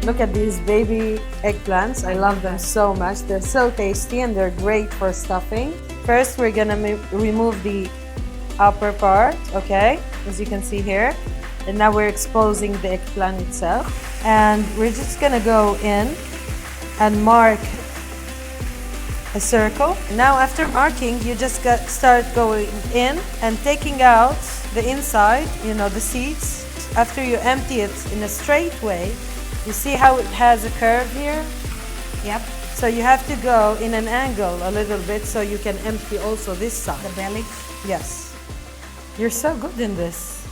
Look at these baby eggplants. I love them so much. They're so tasty and they're great for stuffing. First, we're gonna remove the upper part, okay? As you can see here. And now we're exposing the eggplant itself. And we're just gonna go in and mark a circle. Now after marking, you just start going in and taking out the inside, you know, the seeds. After you empty it in a straight way, you see how it has a curve here? Yep. So you have to go in an angle a little bit so you can empty also this side. The belly? Yes. You're so good in this.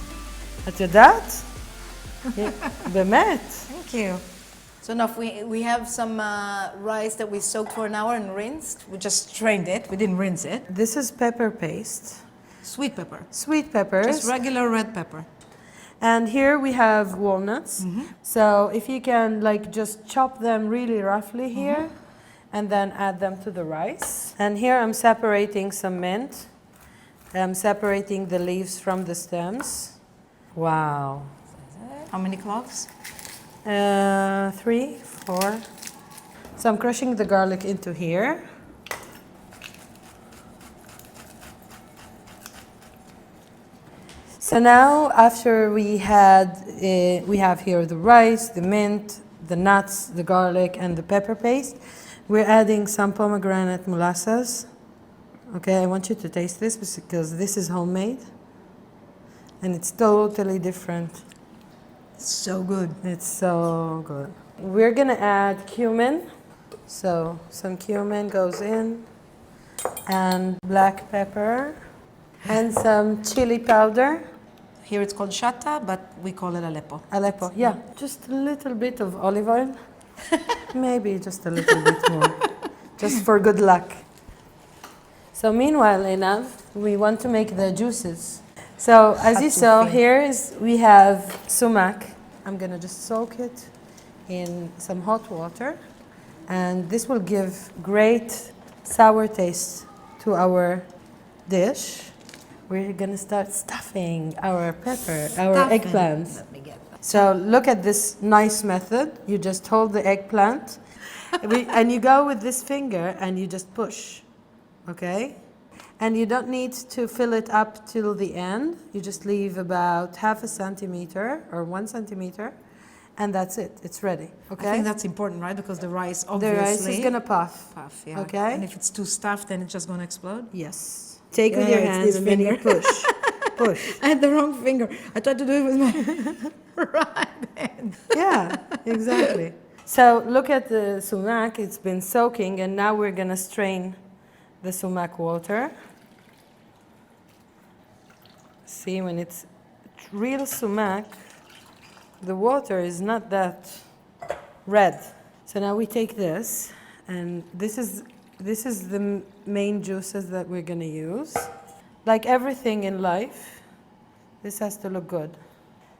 את יודעת? באמת. Thank you. So now we have some rice that we soaked for an hour and rinsed. We just strained it. We didn't rinse it. This is pepper paste. Sweet pepper. Sweet peppers. Just regular red pepper. And here we have walnuts. So if you can like just chop them really roughly here and then add them to the rice. And here I'm separating some mint. I'm separating the leaves from the stems. Wow. How many cloves? 3, 4. So I'm crushing the garlic into here. So now after we have here the rice, the mint, the nuts, the garlic and the pepper paste, we're adding some pomegranate molasses. Okay, I want you to taste this because this is homemade and it's totally different. So good. It's so good. We're gonna add cumin. So some cumin goes in and black pepper and some chili powder. Here it's called shatta, but we call it Aleppo. Aleppo, yeah. Just a little bit of olive oil. Maybe just a little bit more. Just for good luck. So meanwhile, Einav, we want to make the juices. So as you saw, we have sumac. I'm gonna just soak it in some hot water. And this will give great sour taste to our dish. We're gonna start stuffing our eggplants. Let me get that. So look at this nice method. You just hold the eggplant and you go with this finger and you just push, okay? And you don't need to fill it up till the end. You just leave about 0.5 centimeter or 1 centimeter and that's it. It's ready, okay? I think that's important, right? Because the rice obviously... The rice is gonna puff. Puff, yeah. Okay? And if it's too stuffed, then it's just gonna explode? Yes. Take with your hands and then you push. Push. I had the wrong finger. I tried to do it with my right hand. Yeah, exactly. So look at the sumac. It's been soaking and now we're gonna strain the sumac water. See, when it's real sumac, the water is not that red. So now we take this and this is the main juices that we're gonna use. Like everything in life, this has to look good.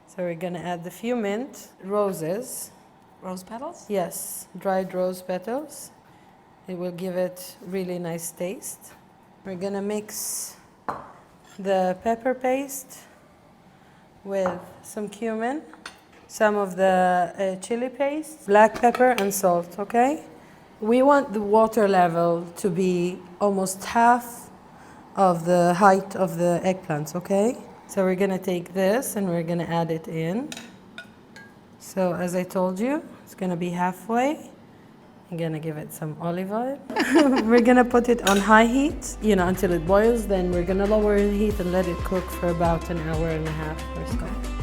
So we're gonna add the few mint, roses. Rose petals? Yes, dried rose petals. It will give it really nice taste. We're gonna mix the pepper paste with some cumin, some of the chili paste, black pepper and salt, okay? We want the water level to be almost half of the height of the eggplants, okay? So we're gonna take this and we're gonna add it in. So as I told you, it's gonna be halfway. I'm gonna give it some olive oil. We're gonna put it on high heat, until it boils. Then we're gonna lower the heat and let it cook for about 1.5 hours or so.